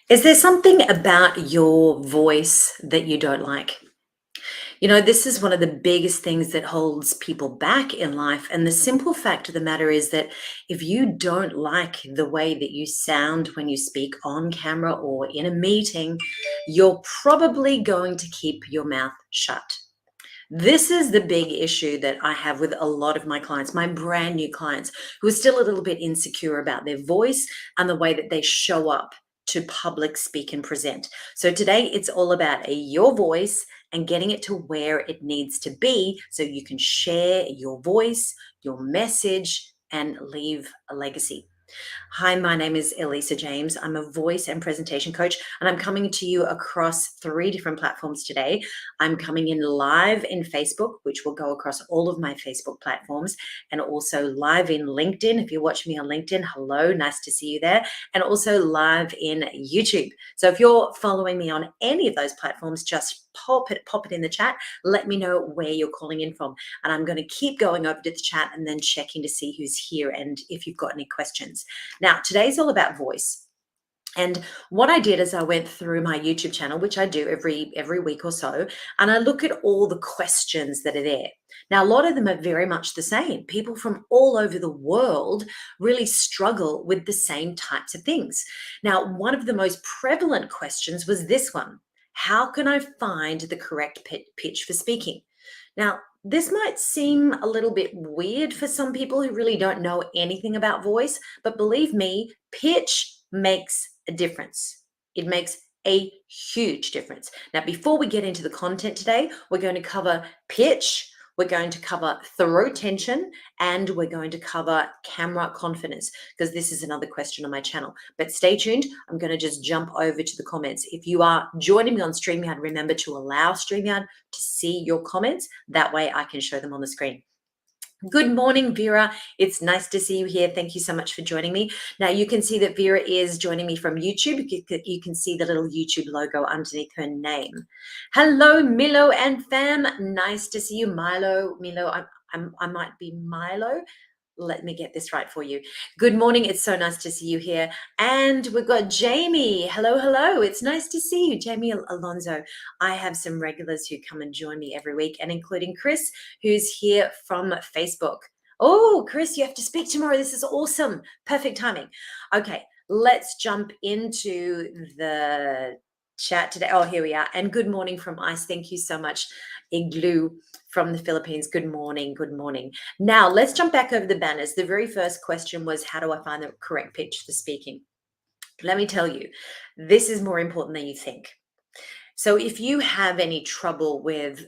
Is there something about your voice that you don't like? This is one of the biggest things that holds people back in life. And the simple fact of the matter is that if you don't like the way that you sound when you speak on camera or in a meeting, you're probably going to keep your mouth shut. This is the big issue that I have with a lot of my clients, my brand new clients, who are still a little bit insecure about their voice and the way that they show up to public speak and present. So today it's all about your voice and getting it to where it needs to be so you can share your voice, your message, and leave a legacy. Hi, my name is Elisa James. I'm a voice and presentation coach, and I'm coming to you across 3 different platforms today. I'm coming in live in Facebook, which will go across all of my Facebook platforms, and also live in LinkedIn. If you're watching me on LinkedIn, hello, nice to see you there, and also live in YouTube. So if you're following me on any of those platforms, just pop it in the chat. Let me know where you're calling in from. And I'm going to keep going over to the chat and then checking to see who's here and if you've got any questions. Now, today's all about voice. And what I did is I went through my YouTube channel, which I do every week or so, and I look at all the questions that are there. Now, a lot of them are very much the same. People from all over the world really struggle with the same types of things. Now, one of the most prevalent questions was this one: how can I find the correct pitch for speaking? Now, this might seem a little bit weird for some people who really don't know anything about voice, but believe me, pitch makes a difference. It makes a huge difference. Now, before we get into the content today, we're going to cover pitch, we're going to cover throat tension, and we're going to cover camera confidence, because this is another question on my channel. But stay tuned. I'm going to just jump over to the comments. If you are joining me on StreamYard, remember to allow StreamYard to see your comments. That way I can show them on the screen. Good morning, Vera. It's nice to see you here. Thank you so much for joining me. Now, you can see that Vera is joining me from YouTube. You can see the little YouTube logo underneath her name. Hello, Milo and fam. Nice to see you, Milo. I might be Milo. Let me get this right for you. Good morning. It's so nice to see you here. And we've got Jamie. Hello, hello. It's nice to see you, Jamie Alonso. I have some regulars who come and join me every week, and including Chris, who's here from Facebook. Oh, Chris, you have to speak tomorrow. This is awesome. Perfect timing. Okay, let's jump into the chat today. Oh, here we are. And good morning from ICE. Thank you so much, Igloo from the Philippines. Good morning. Good morning. Now, let's jump back over the banners. The very first question was, how do I find the correct pitch for speaking? Let me tell you, this is more important than you think. So if you have any trouble with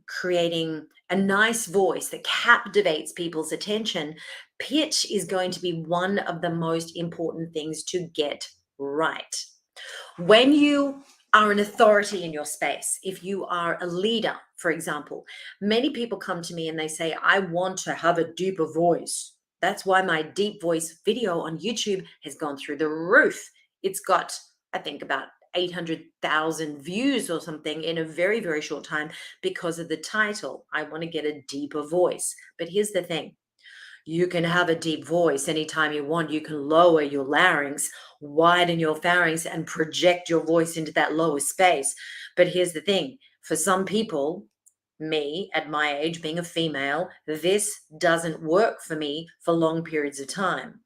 creating a nice voice that captivates people's attention, pitch is going to be one of the most important things to get right. When you are an authority in your space, if you are a leader, for example, many people come to me and they say, I want to have a deeper voice. That's why my deep voice video on YouTube has gone through the roof. It's got, I think, about 800,000 views or something in a very, very short time because of the title. I want to get a deeper voice. But here's the thing. You can have a deep voice anytime you want. You can lower your larynx, widen your pharynx, and project your voice into that lower space. But here's the thing. For some people, me at my age, being a female, this doesn't work for me for long periods of time.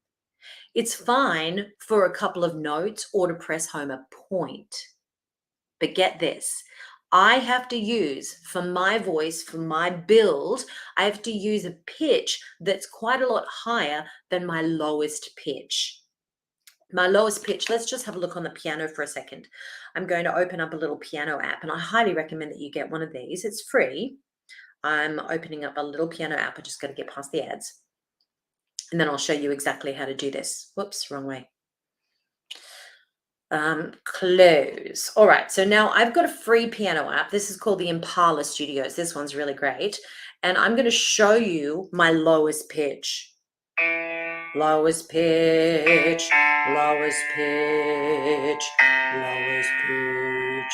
It's fine for a couple of notes or to press home a point. But get this. I have to use, for my voice, for my build, I have to use a pitch that's quite a lot higher than my lowest pitch. My lowest pitch, let's just have a look on the piano for a second. I'm going to open up a little piano app, and I highly recommend that you get one of these. It's free. I'm opening up a little piano app. I just got to get past the ads. And then I'll show you exactly how to do this. Whoops, wrong way. Close. All right, so now I've got a free piano app. This is called the Impala Studios. This one's really great. And I'm going to show you my lowest pitch. Lowest pitch, lowest pitch, lowest pitch.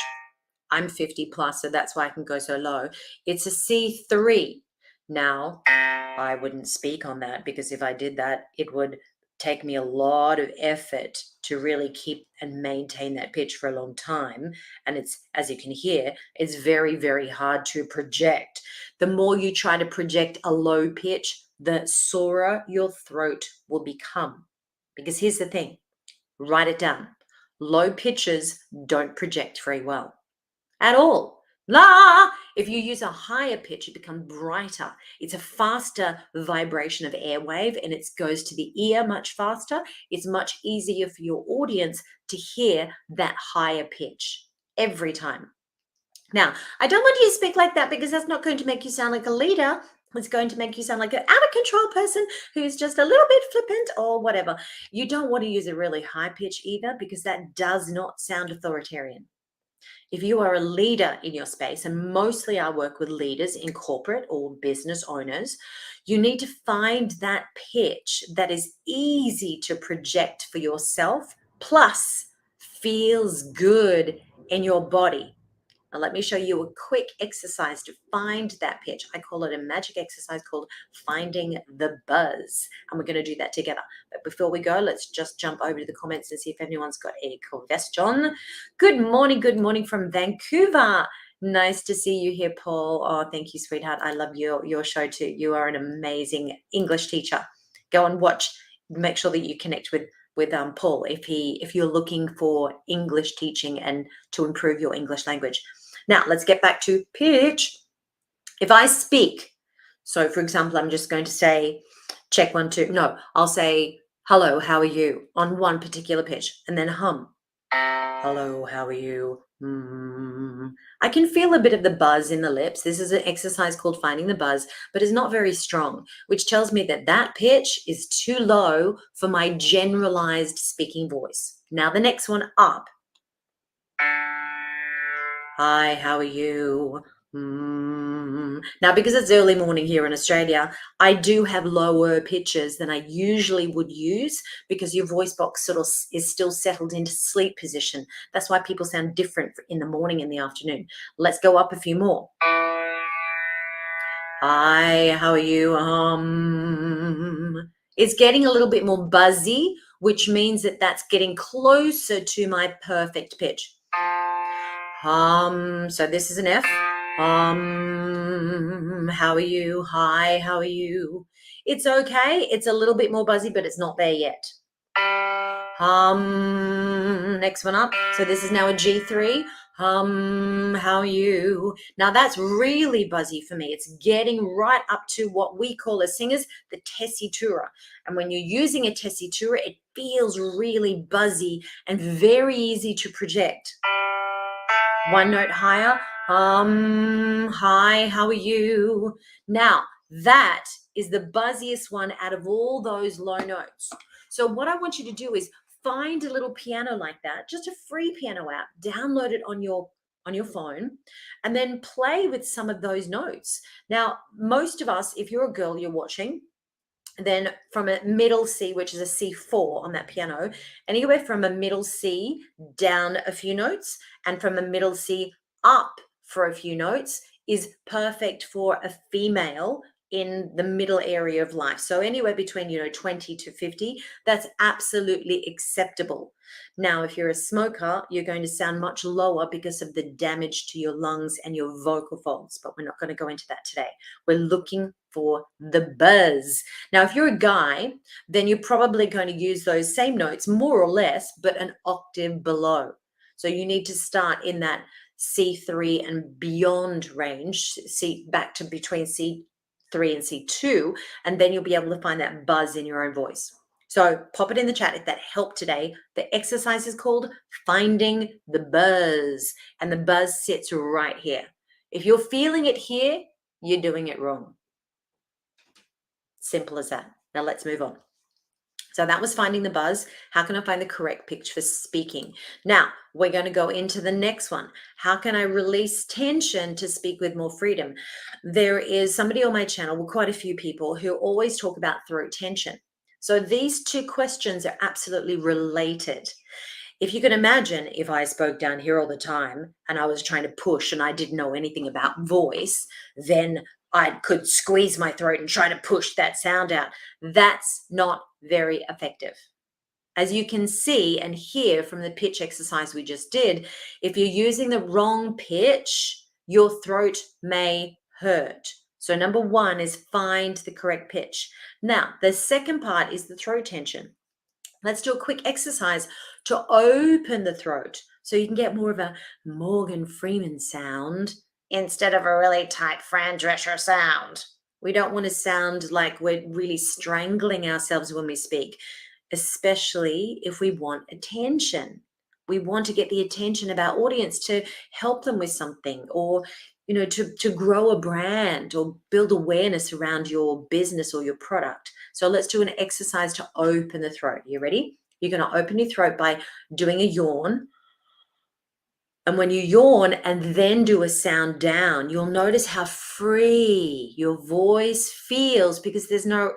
I'm 50 plus, so that's why I can go so low. It's a C3. Now, I wouldn't speak on that because if I did that, it would take me a lot of effort to really keep and maintain that pitch for a long time. And it's, as you can hear, it's very, very hard to project. The more you try to project a low pitch, the sorer your throat will become. Because here's the thing, write it down. Low pitches don't project very well at all. La! If you use a higher pitch, it becomes brighter. It's a faster vibration of airwave and it goes to the ear much faster. It's much easier for your audience to hear that higher pitch every time. Now, I don't want you to speak like that because that's not going to make you sound like a leader. It's going to make you sound like an out of control person who's just a little bit flippant or whatever. You don't want to use a really high pitch either because that does not sound authoritarian. If you are a leader in your space, and mostly I work with leaders in corporate or business owners, you need to find that pitch that is easy to project for yourself, plus feels good in your body. Now, let me show you a quick exercise to find that pitch. I call it a magic exercise called finding the buzz. And we're going to do that together. But before we go, let's just jump over to the comments and see if anyone's got a question. Good morning from Vancouver. Nice to see you here, Paul. Oh, thank you, sweetheart. I love your show too. You are an amazing English teacher. Go and watch. Make sure that you connect with Paul if you're looking for English teaching and to improve your English language. Now, let's get back to pitch. If I speak, so for example, I'm just going to say, check 1, 2. No, I'll say, hello, how are you? On one particular pitch, and then hum. Hello, how are you? I can feel a bit of the buzz in the lips. This is an exercise called finding the buzz, but it's not very strong, which tells me that that pitch is too low for my generalized speaking voice. Now the next one up. Hi, how are you? Now, because it's early morning here in Australia, I do have lower pitches than I usually would use because your voice box sort of is still settled into sleep position. That's why people sound different in the morning and the afternoon. Let's go up a few more. Hi, how are you? It's getting a little bit more buzzy, which means that that's getting closer to my perfect pitch. So this is an F. How are you? Hi, how are you? It's okay. It's a little bit more buzzy, but it's not there yet. Next one up. So this is now a G3. How are you? Now that's really buzzy for me. It's getting right up to what we call as singers, the tessitura. And when you're using a tessitura, it feels really buzzy and very easy to project. One note higher. Hi, how are you? Now, that is the buzziest one out of all those low notes. So what I want you to do is find a little piano like that, just a free piano app, download it on your phone, and then play with some of those notes. Now, most of us, if you're a girl, you're watching, then from a middle C, which is a C4 on that piano, anywhere from a middle C down a few notes and from a middle C up for a few notes is perfect for a female in the middle area of life. So anywhere between, 20 to 50, that's absolutely acceptable. Now, if you're a smoker, you're going to sound much lower because of the damage to your lungs and your vocal folds, but we're not going to go into that today. We're looking for the buzz. Now, if you're a guy, then you're probably going to use those same notes more or less, but an octave below. So you need to start in that C3 and beyond range, back to between C3 and C2, and then you'll be able to find that buzz in your own voice. So pop it in the chat if that helped today. The exercise is called Finding the Buzz, and the buzz sits right here. If you're feeling it here, you're doing it wrong. Simple as that. Now let's move on. So that was finding the buzz. How can I find the correct pitch for speaking? Now we're going to go into the next one. How can I release tension to speak with more freedom? There is somebody on my channel, well, quite a few people who always talk about throat tension. So these two questions are absolutely related. If you can imagine, if I spoke down here all the time and I was trying to push and I didn't know anything about voice, then I could squeeze my throat and try to push that sound out. That's not very effective. As you can see and hear from the pitch exercise we just did, if you're using the wrong pitch, your throat may hurt. So number one is find the correct pitch. Now, the second part is the throat tension. Let's do a quick exercise to open the throat so you can get more of a Morgan Freeman sound instead of a really tight Fran Drescher sound. We don't want to sound like we're really strangling ourselves when we speak, especially if we want attention. We want to get the attention of our audience to help them with something, or to grow a brand or build awareness around your business or your product. So let's do an exercise to open the throat. You ready? You're going to open your throat by doing a yawn. And when you yawn and then do a sound down, you'll notice how free your voice feels because there's no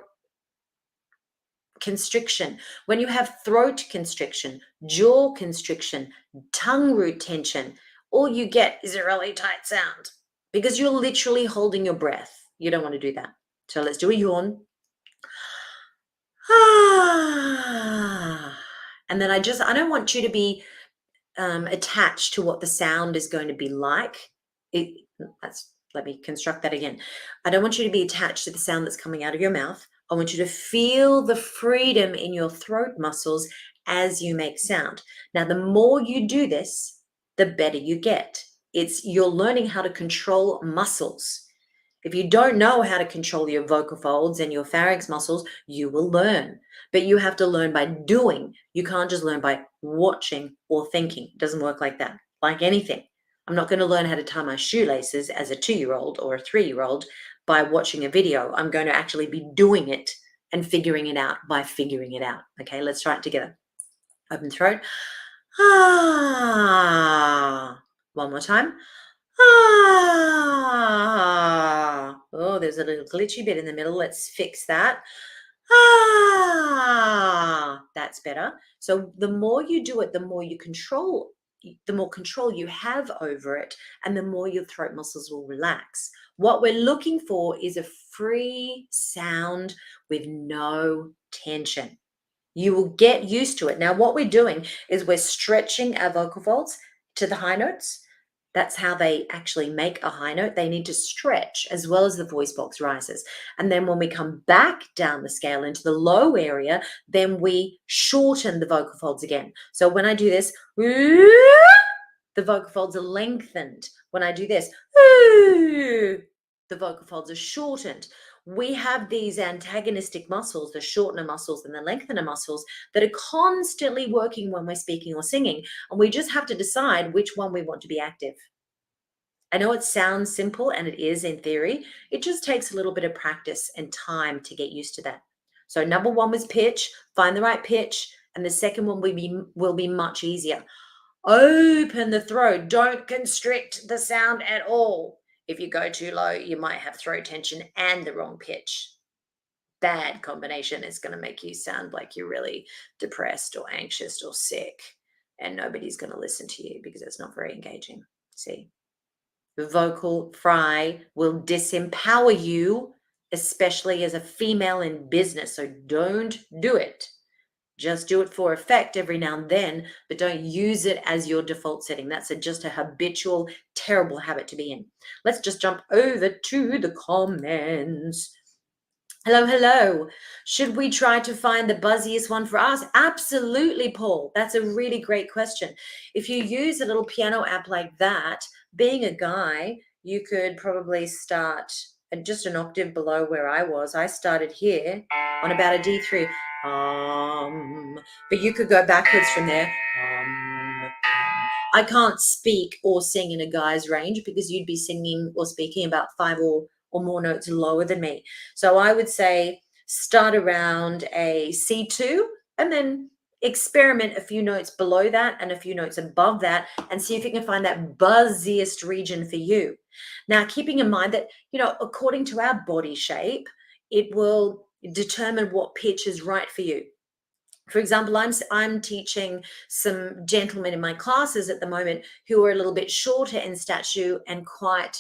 constriction. When you have throat constriction, jaw constriction, tongue root tension, all you get is a really tight sound because you're literally holding your breath. You don't want to do that. So let's do a yawn. And then I don't want you to be attached to what the sound is going to be like. Let me construct that again. I don't want you to be attached to the sound that's coming out of your mouth. I want you to feel the freedom in your throat muscles as you make sound. Now, the more you do this, the better you get. You're learning how to control muscles. If you don't know how to control your vocal folds and your pharynx muscles, you will learn. But you have to learn by doing. You can't just learn by watching or thinking. It doesn't work like that. Like anything. I'm not going to learn how to tie my shoelaces as a 2-year-old or a 3-year-old by watching a video. I'm going to actually be doing it and figuring it out by figuring it out. Okay, let's try it together. Open throat. One more time. Oh, there's a little glitchy bit in the middle. Let's fix that. That's better. So the more you do it, the more control you have over it, and the more your throat muscles will relax. What we're looking for is a free sound with no tension. You will get used to it. Now, what we're doing is we're stretching our vocal folds to the high notes. That's how they actually make a high note. They need to stretch as well as the voice box rises. And then when we come back down the scale into the low area, then we shorten the vocal folds again. So when I do this, the vocal folds are lengthened. When I do this, the vocal folds are shortened. We have these antagonistic muscles, the shortener muscles and the lengthener muscles, that are constantly working when we're speaking or singing. And we just have to decide which one we want to be active. I know it sounds simple, and it is in theory. It just takes a little bit of practice and time to get used to that. So number one was pitch, find the right pitch. And the second one will be much easier. Open the throat. Don't constrict the sound at all. If you go too low, you might have throat tension and the wrong pitch. Bad combination. Is going to make you sound like you're really depressed or anxious or sick, and nobody's going to listen to you because it's not very engaging. See, the vocal fry will disempower you, especially as a female in business. So don't do it. Just do it for effect every now and then, but don't use it as your default setting. That's just a habitual, terrible habit to be in. Let's just jump over to the comments. Hello. Should we try to find the buzziest one for us? Absolutely, Paul. That's a really great question. If you use a little piano app like that, being a guy, you could probably start at just an octave below where I was. I started here on about a D3. But you could go backwards from there. I can't speak or sing in a guy's range because you'd be singing or speaking about 5 or more notes lower than me. So I would say start around a C2 and then experiment a few notes below that and a few notes above that and see if you can find that buzziest region for you. Now, keeping in mind that, according to our body shape, it will determine what pitch is right for you. For example, I'm teaching some gentlemen in my classes at the moment who are a little bit shorter in stature and quite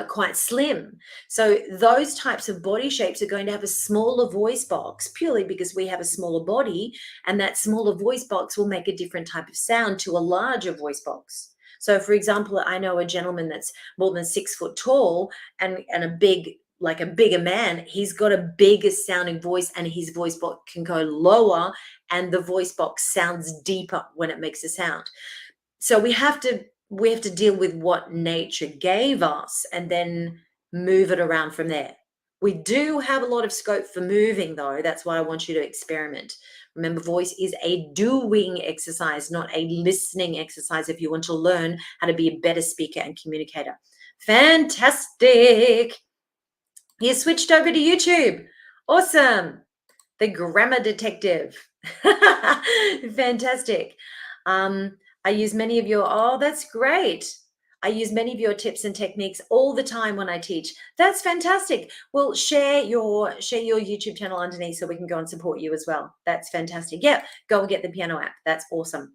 quite slim. So those types of body shapes are going to have a smaller voice box purely because we have a smaller body, and that smaller voice box will make a different type of sound to a larger voice box. So for example, I know a gentleman that's more than 6 foot tall and a bigger man. He's got a bigger sounding voice, and his voice box can go lower, and the voice box sounds deeper when it makes a sound. So we have to deal with what nature gave us and then move it around from there. We do have a lot of scope for moving, though. That's why I want you to experiment. Remember, voice is a doing exercise, not a listening exercise, if you want to learn how to be a better speaker and communicator. Fantastic. You switched over to YouTube. Awesome. The grammar detective. Fantastic. I use many of your, oh, that's great. I use many of your tips and techniques all the time when I teach. That's fantastic. Well, share your YouTube channel underneath so we can go and support you as well. That's fantastic. Yeah, go and get the piano app. That's awesome.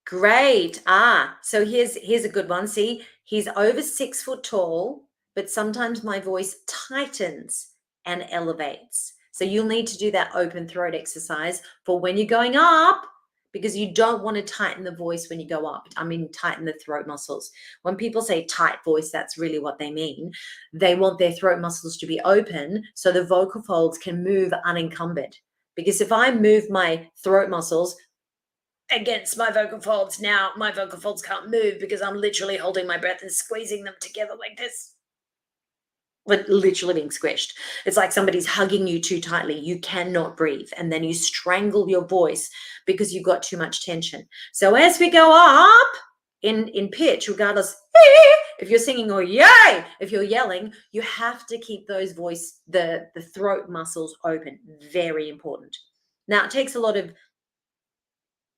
Great. So here's a good one. See, he's over 6 foot tall, but sometimes my voice tightens and elevates. So you'll need to do that open throat exercise for when you're going up, because you don't want to tighten the voice when you go up. I mean, tighten the throat muscles. When people say tight voice, that's really what they mean. They want their throat muscles to be open so the vocal folds can move unencumbered. Because if I move my throat muscles against my vocal folds, now my vocal folds can't move because I'm literally holding my breath and squeezing them together like this. But literally being squished. It's like somebody's hugging you too tightly. You cannot breathe. And then you strangle your voice because you've got too much tension. So as we go up in pitch, regardless, if you're singing or yay, if you're yelling, you have to keep those the throat muscles open. Very important. Now, it takes a lot of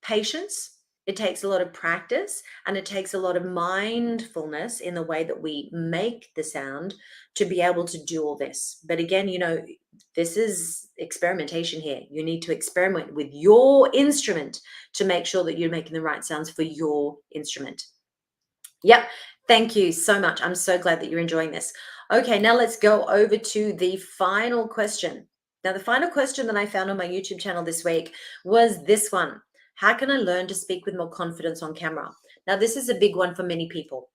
patience. It takes a lot of practice, and it takes a lot of mindfulness in the way that we make the sound to be able to do all this. But again, this is experimentation here. You need to experiment with your instrument to make sure that you're making the right sounds for your instrument. Yep. Thank you so much. I'm so glad that you're enjoying this. Okay, now let's go over to the final question. Now, the final question that I found on my YouTube channel this week was this one. How can I learn to speak with more confidence on camera? Now, this is a big one for many people.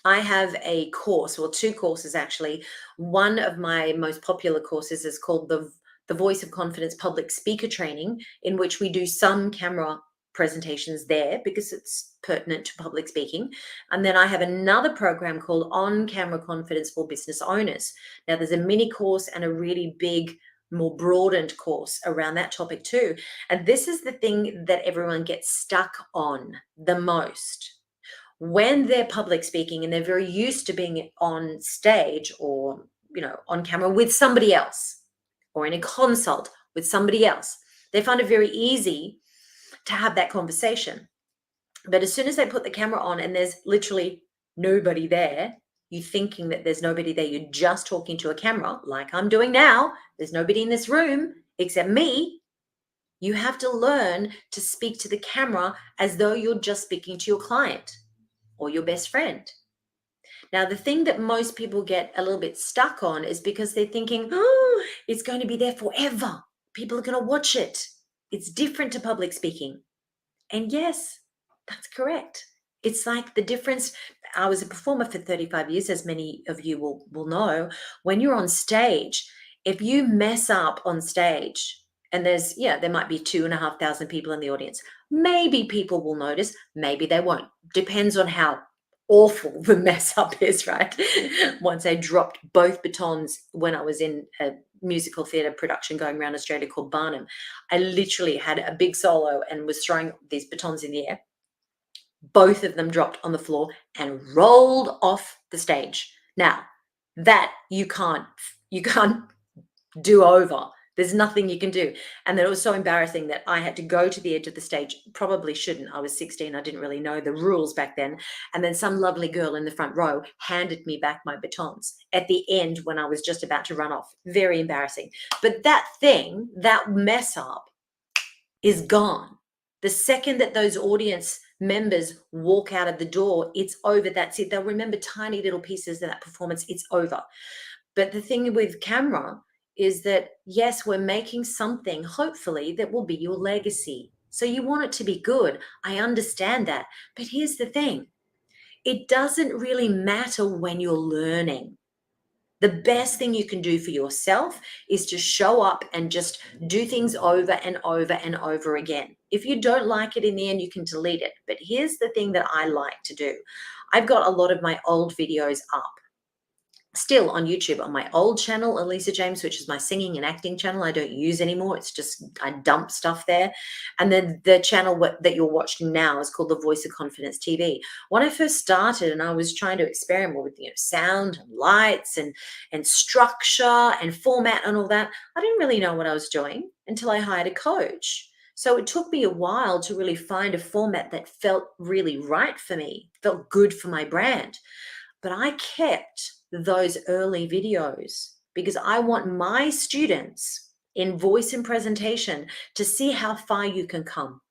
I have a course, well, 2 courses actually. One of my most popular courses is called the Voice of Confidence Public Speaker Training, in which we do some camera presentations there because it's pertinent to public speaking. And then I have another program called On Camera Confidence for Business Owners. Now, there's a mini course and a really big, more broadened course around that topic too. And this is the thing that everyone gets stuck on the most. When they're public speaking and they're very used to being on stage or, on camera with somebody else or in a consult with somebody else, they find it very easy to have that conversation. But as soon as they put the camera on and there's literally nobody there, you're thinking that there's nobody there. You're just talking to a camera like I'm doing now. There's nobody in this room except me. You have to learn to speak to the camera as though you're just speaking to your client or your best friend. Now, the thing that most people get a little bit stuck on is because they're thinking, oh, it's going to be there forever. People are going to watch it. It's different to public speaking. And yes, that's correct. It's like the difference. I was a performer for 35 years, as many of you will know. When you're on stage, if you mess up on stage, and there might be 2,500 people in the audience, maybe people will notice, maybe they won't. Depends on how awful the mess up is, right? Once I dropped both batons when I was in a musical theatre production going around Australia called Barnum. I literally had a big solo and was throwing these batons in the air. Both of them dropped on the floor and rolled off the stage. Now, that you can't do over. There's nothing you can do. And then it was so embarrassing that I had to go to the edge of the stage. Probably shouldn't. I was 16. I didn't really know the rules back then. And then some lovely girl in the front row handed me back my batons at the end when I was just about to run off. Very embarrassing. But that mess up is gone. The second that those audience members walk out of the door, it's over. That's it. They'll remember tiny little pieces of that performance. It's over. But the thing with camera is that, yes, we're making something, hopefully, that will be your legacy. So you want it to be good. I understand that. But here's the thing. It doesn't really matter when you're learning. The best thing you can do for yourself is to show up and just do things over and over and over again. If you don't like it in the end, you can delete it. But here's the thing that I like to do. I've got a lot of my old videos up still on YouTube on my old channel, Elisa James, which is my singing and acting channel. I don't use anymore. It's just, I dump stuff there. And then the channel that you're watching now is called the Voice of Confidence TV. When I first started and I was trying to experiment with, sound and lights and structure and format and all that, I didn't really know what I was doing until I hired a coach. So it took me a while to really find a format that felt really right for me, felt good for my brand. But I kept those early videos because I want my students in voice and presentation to see how far you can come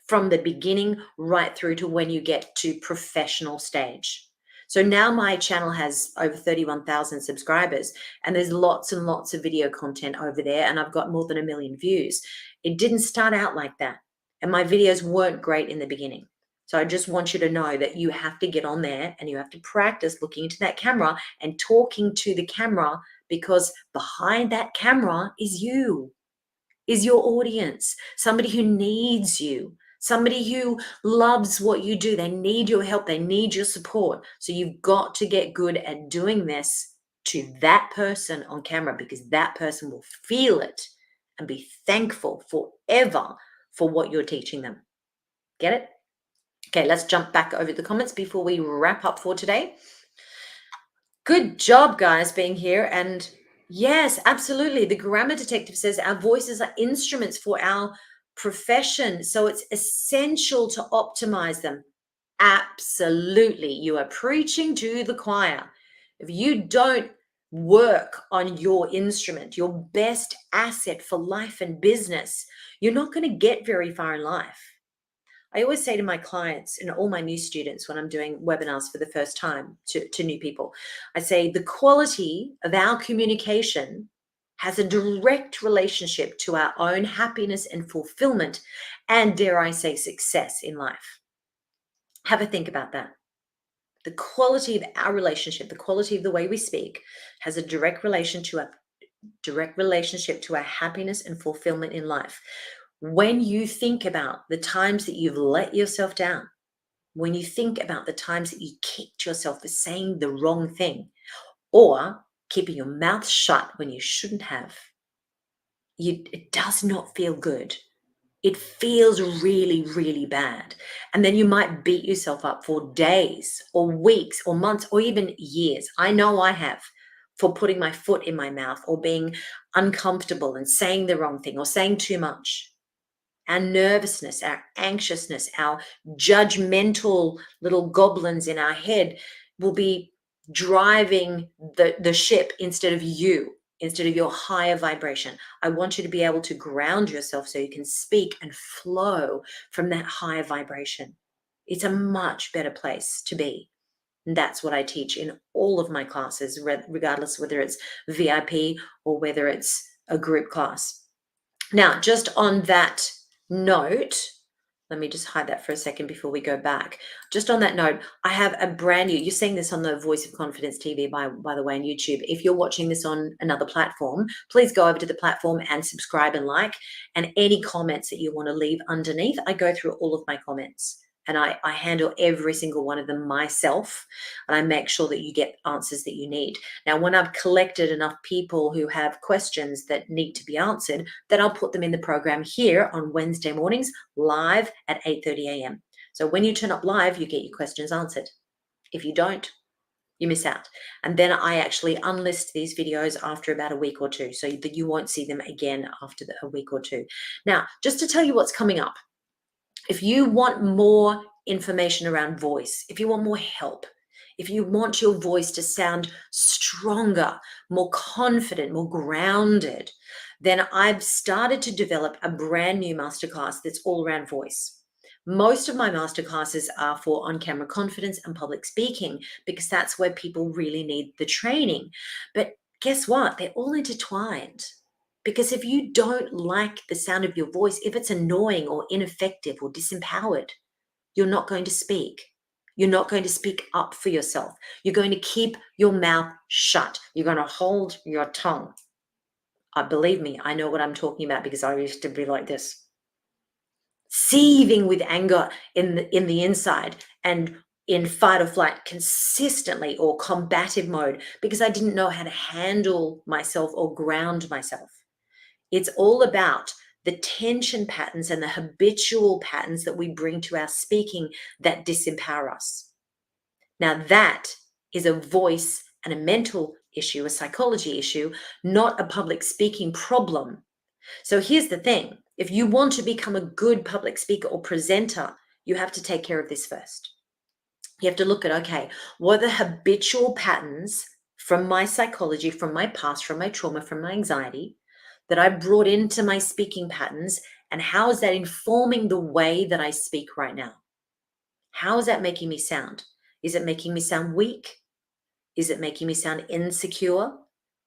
from the beginning right through to when you get to professional stage. So now my channel has over 31,000 subscribers and there's lots and lots of video content over there, and I've got more than 1 million views. It didn't start out like that, and my videos weren't great in the beginning. So I just want you to know that you have to get on there and you have to practice looking into that camera and talking to the camera, because behind that camera is you, is your audience, somebody who needs you, somebody who loves what you do. They need your help. They need your support. So you've got to get good at doing this to that person on camera, because that person will feel it and be thankful forever for what you're teaching them. Get it? Okay, let's jump back over the comments before we wrap up for today. Good job, guys, being here. And yes, absolutely. The Grammar Detective says our voices are instruments for our profession, so it's essential to optimize them. Absolutely. You are preaching to the choir. If you don't work on your instrument, your best asset for life and business, you're not going to get very far in life. I always say to my clients and all my new students when I'm doing webinars for the first time to new people, I say the quality of our communication has a direct relationship to our own happiness and fulfillment and, dare I say, success in life. Have a think about that. The quality of our relationship, the quality of the way we speak, has a direct relationship to our happiness and fulfillment in life. When you think about the times that you've let yourself down, when you think about the times that you kicked yourself for saying the wrong thing or keeping your mouth shut when you shouldn't have, it does not feel good. It feels really, really bad. And then you might beat yourself up for days or weeks or months or even years. I know I have, for putting my foot in my mouth or being uncomfortable and saying the wrong thing or saying too much. Our nervousness, our anxiousness, our judgmental little goblins in our head will be driving the ship instead of you, instead of your higher vibration. I want you to be able to ground yourself so you can speak and flow from that higher vibration. It's a much better place to be. And that's what I teach in all of my classes, regardless whether it's VIP or whether it's a group class. Now, just on that note, let me just hide that for a second before we go back. Just on that note, I have a brand new, you're seeing this on the Voice of Confidence TV, by the way, on YouTube. If you're watching this on another platform, please go over to the platform and subscribe and like, and any comments that you want to leave underneath. I go through all of my comments and I handle every single one of them myself, and I make sure that you get answers that you need. Now, when I've collected enough people who have questions that need to be answered, then I'll put them in the program here on Wednesday mornings, live at 8:30 a.m. So when you turn up live, you get your questions answered. If you don't, you miss out. And then I actually unlist these videos after about a week or two, so that you won't see them again after a week or two. Now, just to tell you what's coming up, if you want more information around voice, if you want more help, if you want your voice to sound stronger, more confident, more grounded, then I've started to develop a brand new masterclass that's all around voice. Most of my masterclasses are for on-camera confidence and public speaking, because that's where people really need the training. But guess what? They're all intertwined. Because if you don't like the sound of your voice, if it's annoying or ineffective or disempowered, you're not going to speak. You're not going to speak up for yourself. You're going to keep your mouth shut. You're going to hold your tongue. Believe me, I know what I'm talking about, because I used to be like this, seething with anger in the inside and in fight or flight consistently, or combative mode, because I didn't know how to handle myself or ground myself. It's all about the tension patterns and the habitual patterns that we bring to our speaking that disempower us. Now, that is a voice and a mental issue, a psychology issue, not a public speaking problem. So here's the thing. If you want to become a good public speaker or presenter, you have to take care of this first. You have to look at, okay, what are the habitual patterns from my psychology, from my past, from my trauma, from my anxiety that I brought into my speaking patterns, and how is that informing the way that I speak right now? How is that making me sound? Is it making me sound weak? Is it making me sound insecure?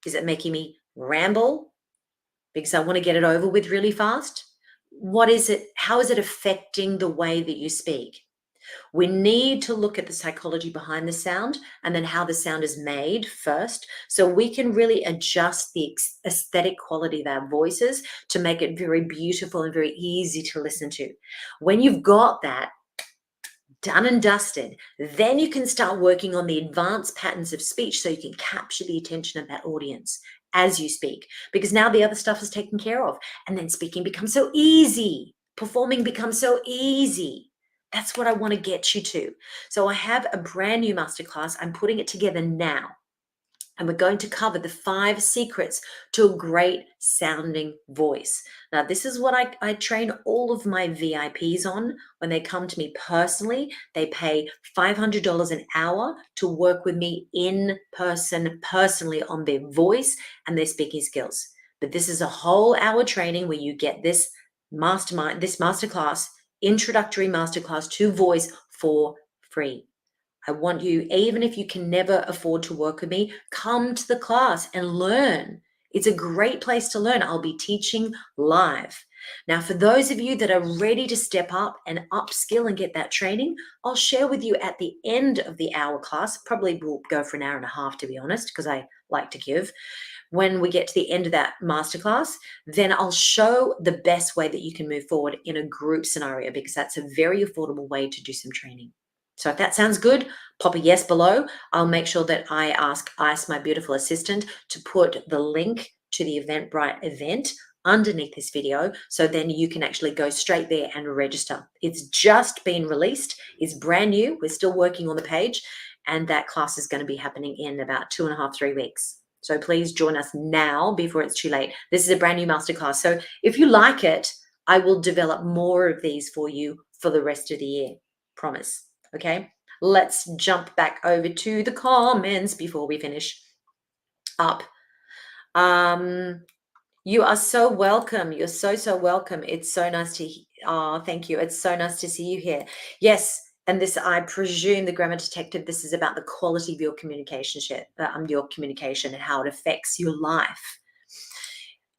Is it making me ramble because I want to get it over with really fast? What is it? How is it affecting the way that you speak? We need to look at the psychology behind the sound, and then how the sound is made first, so we can really adjust the aesthetic quality of our voices to make it very beautiful and very easy to listen to. When you've got that done and dusted, then you can start working on the advanced patterns of speech, so you can capture the attention of that audience as you speak, because now the other stuff is taken care of, and then speaking becomes so easy. Performing becomes so easy. That's what I want to get you to. So I have a brand new masterclass. I'm putting it together now. And we're going to cover the 5 secrets to a great sounding voice. Now, this is what I train all of my VIPs on. When they come to me personally, they pay $500 an hour to work with me in person, personally, on their voice and their speaking skills. But this is a whole hour training where you get this masterclass, introductory masterclass to voice, for free. I want you, even if you can never afford to work with me, come to the class and learn. It's a great place to learn. I'll be teaching live. Now, for those of you that are ready to step up and upskill and get that training, I'll share with you at the end of the hour class. Probably will go for an hour and a half, to be honest, because I like to give. When we get to the end of that masterclass, then I'll show the best way that you can move forward in a group scenario, because that's a very affordable way to do some training. So if that sounds good, pop a yes below. I'll make sure that I ask Ice, my beautiful assistant, to put the link to the Eventbrite event underneath this video, so then you can actually go straight there and register. It's just been released. It's brand new. We're still working on the page, and that class is going to be happening in about 2.5, 3 weeks. So please join us now before it's too late. This is a brand new masterclass. So if you like it, I will develop more of these for you for the rest of the year. Promise. Okay, let's jump back over to the comments before we finish up. You are so welcome. You're so welcome. It's so nice to, thank you. It's so nice to see you here. Yes, and this, I presume, the Grammar Detective, this is about the quality of your communication, and how it affects your life.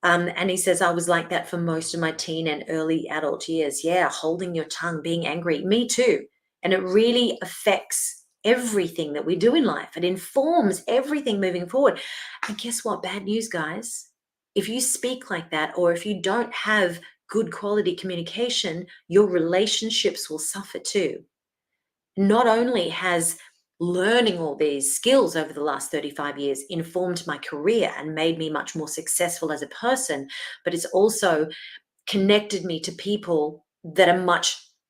And he says, I was like that for most of my teen and early adult years. Yeah, holding your tongue, being angry. Me too. And it really affects everything that we do in life. It informs everything moving forward. And guess what? Bad news, guys. If you speak like that, or if you don't have good quality communication, your relationships will suffer too. Not only has learning all these skills over the last 35 years informed my career and made me much more successful as a person, but it's also connected me to people that are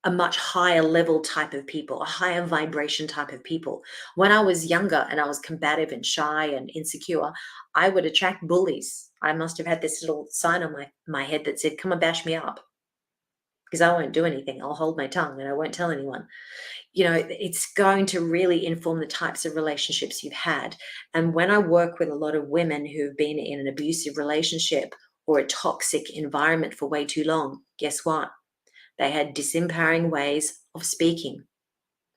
a much higher level type of people, a higher vibration type of people. When I was younger and I was combative and shy and insecure, I would attract bullies. I must have had this little sign on my head that said, come and bash me up, because I won't do anything. I'll hold my tongue and I won't tell anyone. You know, it's going to really inform the types of relationships you've had. And when I work with a lot of women who've been in an abusive relationship or a toxic environment for way too long, guess what? They had disempowering ways of speaking.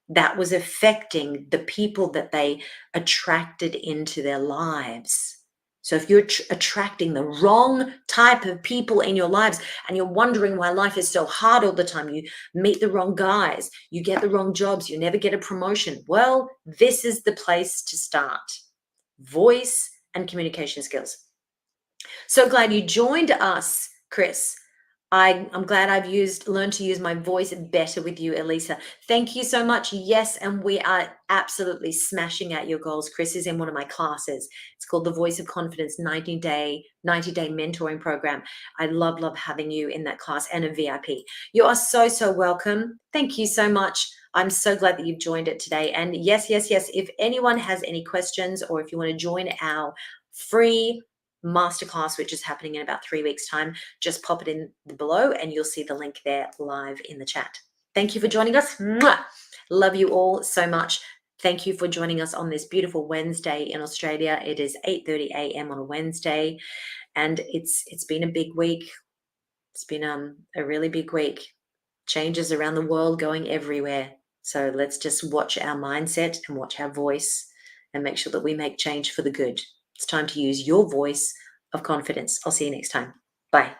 That was affecting the people that they attracted into their lives. So if you're attracting the wrong type of people in your lives and you're wondering why life is so hard all the time, you meet the wrong guys, you get the wrong jobs, you never get a promotion, well, this is the place to start. Voice and communication skills. So glad you joined us, Chris. I'm glad I've learned to use my voice better with you, Elisa. Thank you so much. Yes, and we are absolutely smashing out your goals. Chris is in one of my classes. It's called the Voice of Confidence 90-day mentoring program. I love having you in that class and a VIP. You are so welcome. Thank you so much. I'm so glad that you've joined it today. And yes, if anyone has any questions or if you want to join our free masterclass, which is happening in about 3 weeks' time, just pop it in below and you'll see the link there live in the chat. Thank you for joining us. Mwah! Love you all so much. Thank you for joining us on this beautiful Wednesday in Australia. It is 8:30 a.m. on a Wednesday, and it's been a big week. It's been a really big week. Changes around the world going everywhere. So let's just watch our mindset and watch our voice and make sure that we make change for the good. It's time to use your voice of confidence. I'll see you next time. Bye.